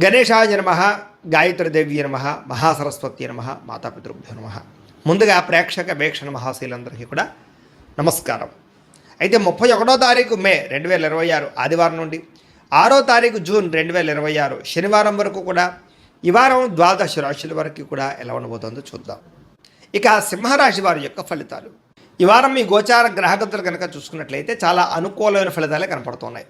గణేశాయ నమః, గాయత్రీదేవి నమః, మహాసరస్వతి నమః, మాతాపితృభ్యో నమః. ముందుగా ప్రేక్షక వీక్షణ మహాశీలందరికీ కూడా నమస్కారం. అయితే 31వ తారీఖు మే 2026 ఆదివారం నుండి 6వ తారీఖు జూన్ 2026 శనివారం వరకు కూడా ఈ వారం ద్వాదశ రాశుల వరకు కూడా ఎలా ఉండబోతుందో చూద్దాం. ఇక సింహరాశి వారి యొక్క ఫలితాలు. ఈ వారం మీ గోచార గ్రహగతులు కనుక చూసుకున్నట్లయితే చాలా అనుకూలమైన ఫలితాలే కనపడుతున్నాయి.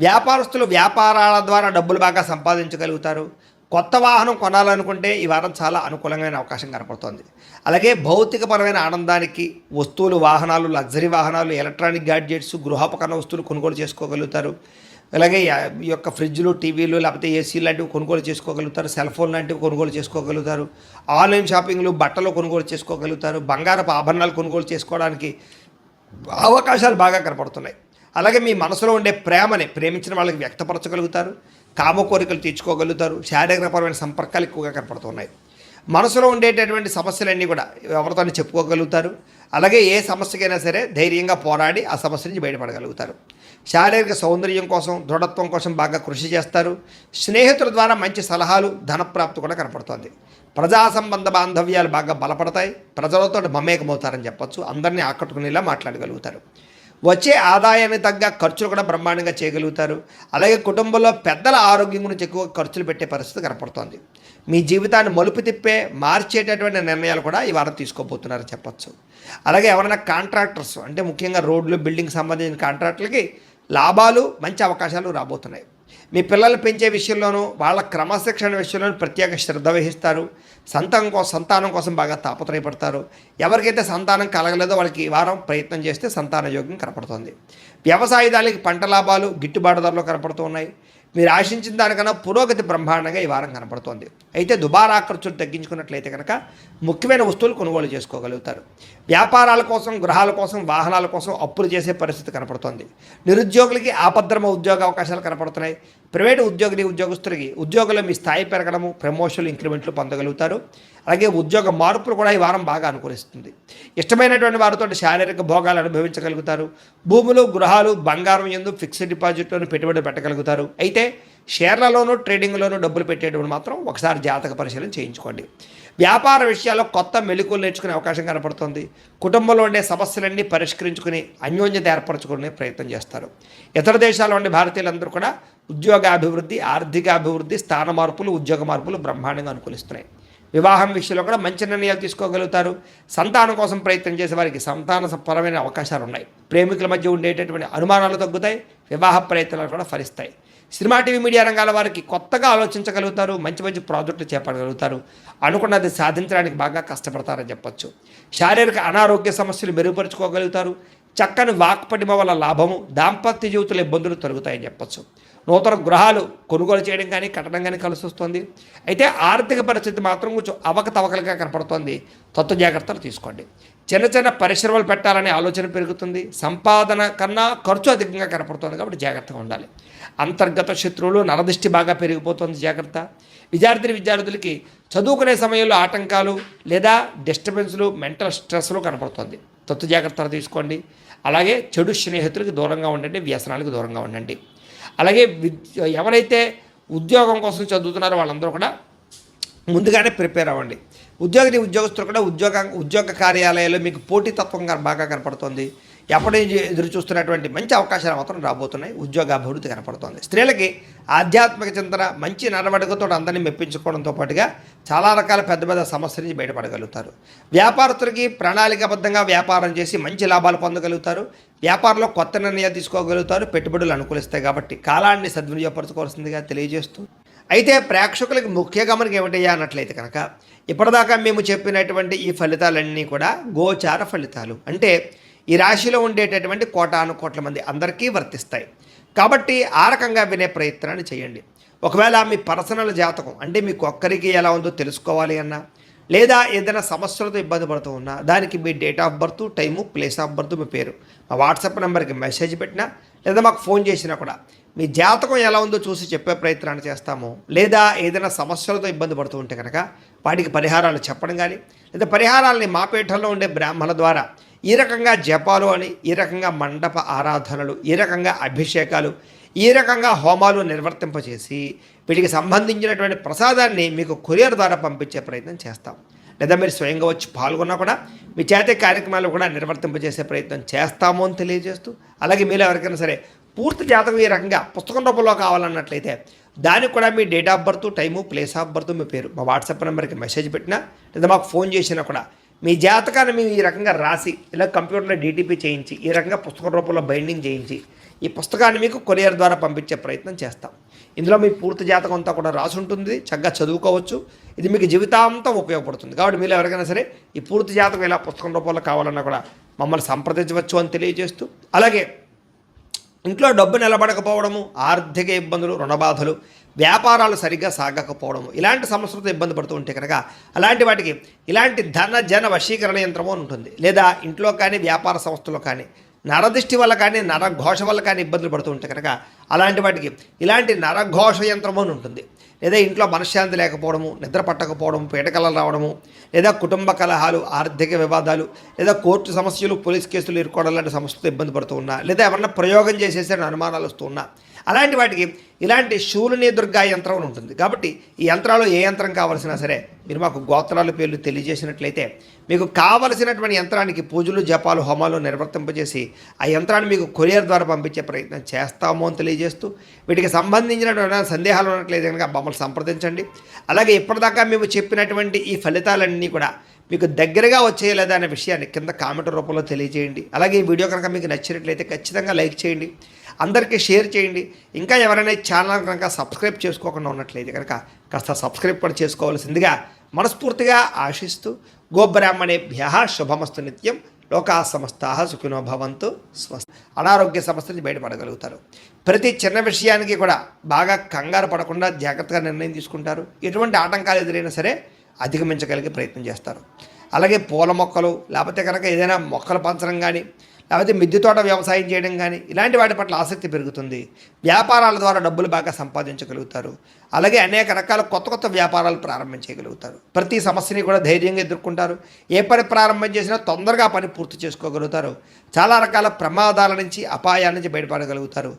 వ్యాపారస్తులు వ్యాపారాల ద్వారా డబ్బులు బాగా సంపాదించగలుగుతారు. కొత్త వాహనం కొనాలనుకుంటే ఈ వారం చాలా అనుకూలమైన అవకాశం కనపడుతోంది. అలాగే భౌతికపరమైన ఆనందానికి వస్తువులు, వాహనాలు, లగ్జరీ వాహనాలు, ఎలక్ట్రానిక్ గ్యాడ్జెట్స్, గృహోపకరణ వస్తువులు కొనుగోలు చేసుకోగలుగుతారు. అలాగే ఈ యొక్క ఫ్రిడ్జ్లు, టీవీలు, లేకపోతే ఏసీ లాంటివి కొనుగోలు చేసుకోగలుగుతారు. సెల్ ఫోన్ లాంటివి కొనుగోలు చేసుకోగలుగుతారు. ఆన్లైన్ షాపింగ్లు, బట్టలు కొనుగోలు చేసుకోగలుగుతారు. బంగారపు ఆభరణాలు కొనుగోలు చేసుకోవడానికి అవకాశాలు బాగా కనపడుతున్నాయి. అలాగే మీ మనసులో ఉండే ప్రేమని ప్రేమించిన వాళ్ళకి వ్యక్తపరచగలుగుతారు. కామ కోరికలు తీర్చుకోగలుగుతారు. శారీరకపరమైన సంపర్కాలు ఎక్కువగా కనపడుతున్నాయి. మనసులో ఉండేటటువంటి సమస్యలన్నీ కూడా ఎవరితో చెప్పుకోగలుగుతారు. అలాగే ఏ సమస్యకైనా సరే ధైర్యంగా పోరాడి ఆ సమస్య నుంచి బయటపడగలుగుతారు. శారీరక సౌందర్యం కోసం, దృఢత్వం కోసం బాగా కృషి చేస్తారు. స్నేహితుల ద్వారా మంచి సలహాలు, ధనప్రాప్తి కూడా కనపడుతుంది. ప్రజా సంబంధ బాంధవ్యాలు బాగా బలపడతాయి. ప్రజలతో మమేకమవుతారని చెప్పచ్చు. అందరినీ ఆకట్టుకునేలా మాట్లాడగలుగుతారు. వచ్చే ఆదాయానికి తగ్గ ఖర్చులు కూడా బ్రహ్మాండంగా చేయగలుగుతారు. అలాగే కుటుంబంలో పెద్దల ఆరోగ్యం గురించి ఎక్కువ ఖర్చులు పెట్టే పరిస్థితి కనపడుతోంది. మీ జీవితాన్ని మలుపు తిప్పే మార్చేటటువంటి నిర్ణయాలు కూడా ఈ వారం తీసుకోబోతున్నారని చెప్పచ్చు. అలాగే ఎవరైనా కాంట్రాక్టర్స్ అంటే ముఖ్యంగా రోడ్లు, బిల్డింగ్ సంబంధించిన కాంట్రాక్టులకి లాభాలు, మంచి అవకాశాలు రాబోతున్నాయి. మీ పిల్లలు పెంచే విషయంలోనూ వాళ్ళ క్రమశిక్షణ విషయంలోనూ ప్రత్యేక శ్రద్ధ వహిస్తారు. సంతానం కోసం బాగా తాపత్రయపడతారు. ఎవరికైతే సంతానం కలగలేదో వాళ్ళకి ఈ వారం ప్రయత్నం చేస్తే సంతాన యోగ్యం కనపడుతుంది. వ్యవసాయదానికి పంట లాభాలు, గిట్టుబాటు ధరలు కనపడుతూ ఉన్నాయి. మీరు ఆశించిన దానికన్నా పురోగతి బ్రహ్మాండంగా ఈ వారం కనపడుతోంది. అయితే దుబారా ఖర్చులు తగ్గించుకున్నట్లయితే కనుక ముఖ్యమైన వస్తువులు కొనుగోలు చేసుకోగలుగుతారు. వ్యాపారాల కోసం, గృహాల కోసం, వాహనాల కోసం అప్పులు చేసే పరిస్థితి కనపడుతోంది. నిరుద్యోగులకి ఆపద్రమ ఉద్యోగ అవకాశాలు కనపడుతున్నాయి. ప్రైవేటు ఉద్యోగస్తులకి ఉద్యోగంలో మీ స్థాయి పెరగడము, ప్రమోషన్లు, ఇంక్రిమెంట్లు పొందగలుగుతారు. అలాగే ఉద్యోగ మార్పులు కూడా ఈ వారం బాగా అనుకూలిస్తుంది. ఇష్టమైనటువంటి వారితో శారీరక భోగాలు అనుభవించగలుగుతారు. భూములు, గృహాలు, బంగారం యందు ఫిక్స్డ్ డిపాజిట్లోనూ పెట్టుబడి పెట్టగలుగుతారు. అయితే షేర్లలోనూ, ట్రేడింగ్లోనూ డబ్బులు పెట్టేటప్పుడు మాత్రం ఒకసారి జాతక పరిశీలన చేయించుకోండి. వ్యాపార విషయాల్లో కొత్త మెళుకువలు నేర్చుకునే అవకాశం కనపడుతుంది. కుటుంబంలో ఉండే సమస్యలన్నీ పరిష్కరించుకుని అన్యోన్యత ఏర్పరచుకునే ప్రయత్నం చేస్తారు. ఇతర దేశాల్లో ఉండే భారతీయులందరూ కూడా ఉద్యోగాభివృద్ధి, ఆర్థికాభివృద్ధి, స్థాన మార్పులు, ఉద్యోగ మార్పులు బ్రహ్మాండంగా అనుకూలిస్తున్నాయి. వివాహం విషయంలో కూడా మంచి నిర్ణయాలు తీసుకోగలుగుతారు. సంతానం కోసం ప్రయత్నం చేసే వారికి సంతానపరమైన అవకాశాలు ఉన్నాయి. ప్రేమికుల మధ్య ఉండేటటువంటి అనుమానాలు తగ్గుతాయి. వివాహ ప్రయత్నాలు కూడా ఫలిస్తాయి. సినిమా, టీవీ, మీడియా రంగాల వారికి కొత్తగా ఆలోచించగలుగుతారు. మంచి మంచి ప్రాజెక్టులు చేపట్టగలుగుతారు. అనుకున్నది సాధించడానికి బాగా కష్టపడతారని చెప్పచ్చు. శారీరక అనారోగ్య సమస్యలు మెరుగుపరుచుకోగలుగుతారు. చక్కని వాక్పటిమ వల్ల లాభము, దాంపత్య జీవితంలో ఇబ్బందులు తొలగుతాయని చెప్పచ్చు. నూతన గృహాలు కొనుగోలు చేయడం కానీ, కట్టడం కానీ కలిసి వస్తుంది. అయితే ఆర్థిక పరిస్థితి మాత్రం కొంచెం అవకతవకలుగా కనపడుతోంది. తత్వ జాగ్రత్తలు తీసుకోండి. చిన్న చిన్న పరిశ్రమలు పెట్టాలనే ఆలోచన పెరుగుతుంది. సంపాదన కన్నా ఖర్చు అధికంగా కనపడుతుంది కాబట్టి జాగ్రత్తగా ఉండాలి. అంతర్గత శత్రువులు, నరదృష్టి బాగా పెరిగిపోతుంది, జాగ్రత్త. విద్యార్థులకి చదువుకునే సమయంలో ఆటంకాలు లేదా డిస్టర్బెన్స్లు, మెంటల్ స్ట్రెస్లు కనపడుతుంది. తత్వ జాగ్రత్తలు తీసుకోండి. అలాగే చెడు స్నేహితులకు దూరంగా ఉండండి. వ్యసనాలకు దూరంగా ఉండండి. అలాగే ఎవరైతే ఉద్యోగం కోసం చదువుతున్నారో వాళ్ళందరూ కూడా ముందుగానే ప్రిపేర్ అవ్వండి. ఉద్యోగస్తులు కూడా ఉద్యోగ కార్యాలయాల్లో మీకు పోటీతత్వంగా బాగా కనపడుతుంది. ఎప్పటి నుంచి ఎదురు చూస్తున్నటువంటి మంచి అవకాశాలు మాత్రం రాబోతున్నాయి. ఉద్యోగాభివృద్ధి కనపడుతుంది. స్త్రీలకి ఆధ్యాత్మిక చింతన, మంచి నడవడికతో అందరినీ మెప్పించుకోవడంతో పాటుగా చాలా రకాల పెద్ద పెద్ద సమస్యల నుంచి బయటపడగలుగుతారు. వ్యాపారస్తులకి ప్రణాళికాబద్ధంగా వ్యాపారం చేసి మంచి లాభాలు పొందగలుగుతారు. వ్యాపారంలో కొత్త నిర్ణయాలు తీసుకోగలుగుతారు. పెట్టుబడులు అనుకూలిస్తాయి కాబట్టి కాలాన్ని సద్వినియోగపరచుకోవాల్సిందిగా తెలియజేస్తూ, అయితే ప్రేక్షకులకి ముఖ్య గమనిక ఏమిటయ్యా అన్నట్లయితే కనుక ఇప్పటిదాకా మేము చెప్పినటువంటి ఈ ఫలితాలన్నీ కూడా గోచార ఫలితాలు. అంటే ఈ రాశిలో ఉండేటటువంటి కోటాను కోట్ల మంది అందరికీ వర్తిస్తాయి. కాబట్టి ఆ రకంగా వినే ప్రయత్నాన్ని చేయండి. ఒకవేళ మీ పర్సనల్ జాతకం అంటే మీకు ఒక్కరికి ఎలా ఉందో తెలుసుకోవాలి అన్నా, లేదా ఏదైనా సమస్యలతో ఇబ్బంది పడుతూ ఉన్నా దానికి మీ date of birth, time, place of birth, మీ పేరు మా వాట్సాప్ నెంబర్కి మెసేజ్ పెట్టినా లేదా మాకు ఫోన్ చేసినా కూడా మీ జాతకం ఎలా ఉందో చూసి చెప్పే ప్రయత్నాన్ని చేస్తాము. లేదా ఏదైనా సమస్యలతో ఇబ్బంది పడుతూ ఉంటే కనుక వాటికి పరిహారాలు చెప్పడం కానీ, లేదా పరిహారాలని మా పీఠంలో ఉండే బ్రాహ్మణుల ద్వారా ఈ రకంగా జపాలు అని, ఈ రకంగా మండప ఆరాధనలు, ఈ రకంగా అభిషేకాలు, ఈ రకంగా హోమాలు నిర్వర్తింపచేసి వీటికి సంబంధించినటువంటి ప్రసాదాన్ని మీకు కొరియర్ ద్వారా పంపించే ప్రయత్నం చేస్తాం. లేదా మీరు స్వయంగా వచ్చి పాల్గొన్నా కూడా మీ చేతే కార్యక్రమాలు కూడా నిర్వర్తింపజేసే ప్రయత్నం చేస్తాము అని తెలియజేస్తూ, అలాగే మీరు ఎవరికైనా సరే పూర్తి జాతకం ఈ రకంగా పుస్తకం రూపంలో కావాలన్నట్లయితే దానికి కూడా మీ date of birth, time, place of birth, మీ పేరు మా వాట్సాప్ నెంబర్కి మెసేజ్ పెట్టినా లేదా మాకు ఫోన్ చేసినా కూడా మీ జాతకాన్ని మేము ఈ రకంగా రాసి ఇలా కంప్యూటర్లో డీటీపీ చేయించి ఈ రకంగా పుస్తకం రూపంలో బైండింగ్ చేయించి ఈ పుస్తకాన్ని మీకు కొరియర్ ద్వారా పంపించే ప్రయత్నం చేస్తాం. ఇందులో మీ పూర్తి జాతకం అంతా కూడా రాసి ఉంటుంది, చక్కగా చదువుకోవచ్చు. ఇది మీకు జీవితాంతం ఉపయోగపడుతుంది. కాబట్టి మీరు ఎవరికైనా సరే ఈ పూర్తి జాతకం ఇలా పుస్తకం రూపంలో కావాలన్నా కూడా మమ్మల్ని సంప్రదించవచ్చు అని తెలియజేస్తూ, అలాగే ఇంట్లో డబ్బు నిలబడకపోవడము, ఆర్థిక ఇబ్బందులు, రుణబాధలు, వ్యాపారాలు సరిగ్గా సాగకపోవడము, ఇలాంటి సమస్యలతో ఇబ్బంది పడుతూ ఉంటే కనుక అలాంటి వాటికి ఇలాంటి ధన జన వశీకరణ యంత్రము అని ఉంటుంది. లేదా ఇంట్లో కానీ వ్యాపార సంస్థలో కానీ నరదృష్టి వల్ల కానీ నరఘోష వల్ల కానీ ఇబ్బందులు పడుతూ ఉంటే కనుక అలాంటి వాటికి ఇలాంటి నరఘోష యంత్రము అని ఉంటుంది. లేదా ఇంట్లో మనశ్శాంతి లేకపోవడము, నిద్ర పట్టకపోవడము, పీడకలలు రావడము, లేదా కుటుంబ కలహాలు, ఆర్థిక వివాదాలు, లేదా కోర్టు సమస్యలు, పోలీస్ కేసులు ఇరుకోవడం లాంటి సమస్యలతో ఇబ్బంది పడుతూ ఉన్నా, లేదా ఎవరన్నా ప్రయోగం చేసేసే అనుమానాలు వస్తూ ఉన్నా అలాంటి వాటికి ఇలాంటి శూలిని దుర్గా యంత్రం అని ఉంటుంది. కాబట్టి ఈ యంత్రాలు ఏ యంత్రం కావాల్సినా సరే మీరు మాకు గోత్రాల పేర్లు తెలియజేసినట్లయితే మీకు కావలసినటువంటి యంత్రానికి పూజలు, జపాలు, హోమాలు నిర్వర్తింపజేసి ఆ యంత్రాన్ని మీకు కొరియర్ ద్వారా పంపించే ప్రయత్నం చేస్తాము అని తెలియజేస్తూ, వీటికి సంబంధించినటువంటి సందేహాలు ఉన్నట్లయితే కనుక మమ్మల్ని సంప్రదించండి. అలాగే ఇప్పటిదాకా మేము చెప్పినటువంటి ఈ ఫలితాలన్నీ కూడా మీకు దగ్గరగా వచ్చేయలేదా అనే విషయాన్ని కింద కామెంట్ రూపంలో తెలియజేయండి. అలాగే ఈ వీడియో కనుక మీకు నచ్చినట్లయితే ఖచ్చితంగా లైక్ చేయండి, అందరికీ షేర్ చేయండి. ఇంకా ఎవరైనా ఛానల్ కనుక సబ్స్క్రైబ్ చేసుకోకుండా ఉన్నట్లయితే కనుక కాస్త సబ్స్క్రైబ్ కూడా చేసుకోవాల్సిందిగా మనస్ఫూర్తిగా ఆశిస్తూ, గోబ్రాహ్మణేభ్యః శుభమస్తు నిత్యం, లోకా సమస్తాః సుఖినో భవంతు, స్వస్తి. అనారోగ్య సమస్య నుంచి బయటపడగలుగుతారు. ప్రతి చిన్న విషయానికి కూడా బాగా కంగారు పడకుండా జాగ్రత్తగా నిర్ణయం తీసుకుంటారు. ఎటువంటి ఆటంకాలు ఎదురైనా సరే అధిగమించగలిగే ప్రయత్నం చేస్తారు. అలాగే పూల మొక్కలు, లేకపోతే కనుక ఏదైనా మొక్కలు పెంచడం కానీ, లేకపోతే మిద్దె తోట వ్యవసాయం చేయడం కానీ ఇలాంటి వాటి పట్ల ఆసక్తి పెరుగుతుంది. వ్యాపారాల ద్వారా డబ్బులు బాగా సంపాదించగలుగుతారు. అలాగే అనేక రకాల కొత్త కొత్త వ్యాపారాలు ప్రారంభించగలుగుతారు. ప్రతి సమస్యని కూడా ధైర్యంగా ఎదుర్కొంటారు. ఏ పని ప్రారంభం చేసినా తొందరగా పని పూర్తి చేసుకోగలుగుతారు. చాలా రకాల ప్రమాదాల నుంచి, అపాయాల నుంచి బయటపడగలుగుతారు.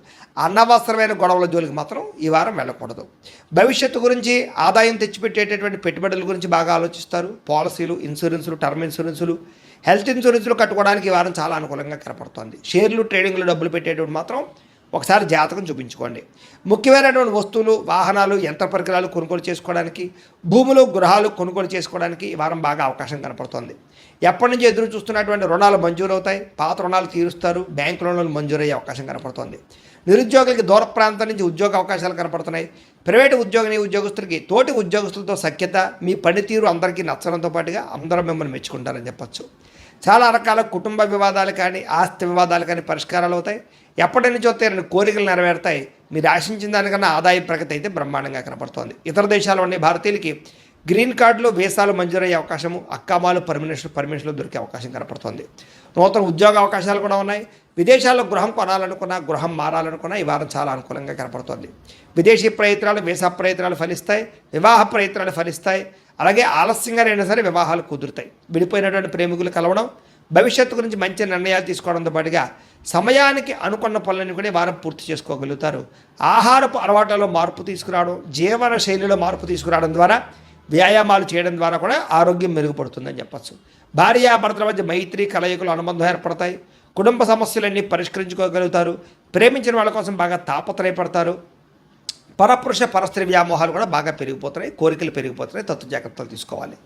అనవసరమైన గొడవల జోలికి మాత్రం ఈ వారం వెళ్ళకూడదు. భవిష్యత్తు గురించి, ఆదాయం తెచ్చిపెట్టేటటువంటి పెట్టుబడుల గురించి బాగా ఆలోచిస్తారు. పాలసీలు, ఇన్సూరెన్సులు, టర్మ్ ఇన్సూరెన్సులు, హెల్త్ ఇన్సూరెన్సులు కట్టుకోవడానికి ఈ వారం చాలా అనుకూలంగా కనపడుతుంది. షేర్లు, ట్రేడింగ్లో డబ్బులు పెట్టేటప్పుడు మాత్రం ఒకసారి జాతకం చూపించుకోండి. ముఖ్యమైనటువంటి వస్తువులు, వాహనాలు, యంత్ర పరికరాలు కొనుగోలు చేసుకోవడానికి, భూములు, గృహాలు కొనుగోలు చేసుకోవడానికి ఈ వారం బాగా అవకాశం కనపడుతోంది. ఎప్పటి నుంచి ఎదురు చూస్తున్నటువంటి రుణాలు మంజూరు అవుతాయి. పాత రుణాలు తీరుస్తారు. బ్యాంకు రుణాలు మంజూరయ్యే అవకాశం కనపడుతోంది. నిరుద్యోగులకి దూర ప్రాంతం నుంచి ఉద్యోగ అవకాశాలు కనపడుతున్నాయి. ప్రైవేటు ఉద్యోగస్తులకి తోటి ఉద్యోగస్తులతో సఖ్యత, మీ పనితీరు అందరికీ నచ్చడంతో పాటుగా అందరూ మిమ్మల్ని మెచ్చుకుంటారని చెప్పచ్చు. చాలా రకాల కుటుంబ వివాదాలు కానీ, ఆస్తి వివాదాలు కానీ పరిష్కారాలు అవుతాయి. ఎప్పటి నుంచో తీరని కోరికలు నెరవేరుతాయి. మీరు ఆశించిన దానికన్నా ఆదాయ ప్రగతి అయితే బ్రహ్మాండంగా కనపడుతోంది. ఇతర దేశాల్లో ఉండే భారతీయులకి గ్రీన్ కార్డులు, వీసాలు మంజూరయ్యే అవకాశము, అక్కామాలు, పర్మిషన్లు దొరికే అవకాశం కనపడుతోంది. నూతన ఉద్యోగ అవకాశాలు కూడా ఉన్నాయి. విదేశాల్లో గృహం కొనాలనుకున్నా, గృహం మారాలనుకున్నా ఈ వారం చాలా అనుకూలంగా కనపడుతోంది. విదేశీ ప్రయత్నాలు, వీసా ప్రయత్నాలు ఫలిస్తాయి. వివాహ ప్రయత్నాలు ఫలిస్తాయి. అలాగే ఆలస్యంగా అయినా సరే వివాహాలు కుదురుతాయి. విడిపోయినటువంటి ప్రేమికులు కలవడం, భవిష్యత్తు గురించి మంచి నిర్ణయాలు తీసుకోవడంతో పాటుగా సమయానికి అనుకున్న పనులను కూడా వారం పూర్తి చేసుకోగలుగుతారు. ఆహారపు అలవాట్లలో మార్పు తీసుకురావడం, జీవన శైలిలో మార్పు తీసుకురావడం ద్వారా, వ్యాయామాలు చేయడం ద్వారా కూడా ఆరోగ్యం మెరుగుపడుతుందని చెప్పచ్చు. భార్యాభర్తల మధ్య మైత్రి, కలయికలు, అనుబంధం ఏర్పడతాయి. కుటుంబ సమస్యలన్నీ పరిష్కరించుకోగలుగుతారు. ప్రేమించిన వాళ్ళ కోసం బాగా తాపత్రయపడతారు. పరపురుష పరస్త్రీ వ్యామోహాలు కూడా బాగా పెరిగిపోతున్నాయి. కోరికలు పెరిగిపోతున్నాయి. తత్వ జాగ్రత్తలు తీసుకోవాలి.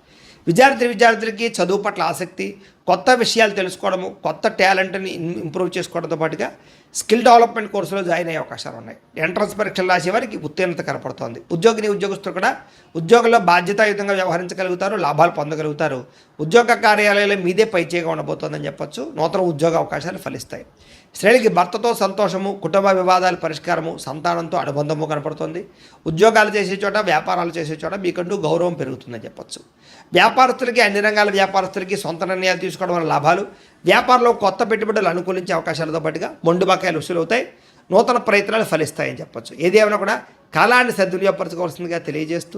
విద్యార్థులకి చదువు పట్ల ఆసక్తి, కొత్త విషయాలు తెలుసుకోవడము, కొత్త టాలెంట్ని ఇంప్రూవ్ చేసుకోవడంతో పాటుగా స్కిల్ డెవలప్మెంట్ కోర్సులో జాయిన్ అయ్యే అవకాశాలు ఉన్నాయి. ఎంట్రన్స్ పరీక్షలు రాసే వారికి ఉత్తీర్ణత కనపడుతోంది. ఉద్యోగస్తులు కూడా ఉద్యోగంలో బాధ్యతాయుతంగా వ్యవహరించగలుగుతారు. లాభాలు పొందగలుగుతారు. ఉద్యోగ కార్యాలయాలు మీదే పైచేగా ఉండబోతోందని చెప్పొచ్చు. నూతన ఉద్యోగ అవకాశాలు ఫలిస్తాయి. స్త్రీలకి భర్తతో సంతోషము, కుటుంబ వివాదాల పరిష్కారము, సంతానంతో అనుబంధము కనపడుతుంది. ఉద్యోగాలు చేసే చోట, వ్యాపారాలు చేసే చోట మీకంటూ గౌరవం పెరుగుతుందని చెప్పొచ్చు. వ్యాపారస్తులకి, అన్ని రంగాల వ్యాపారస్తులకి సొంత నిర్ణయాలు తీసుకోవడం వల్ల లాభాలు, వ్యాపారంలో కొత్త పెట్టుబడులు అనుకూలించే అవకాశాలతో పాటుగా మొండు బకాయిలు వసూలు అవుతాయి. నూతన ప్రయత్నాలు ఫలిస్తాయని చెప్పొచ్చు. ఏదేమైనా కూడా కాలాన్ని సద్వినియోగపరచుకోవాల్సిందిగా తెలియజేస్తూ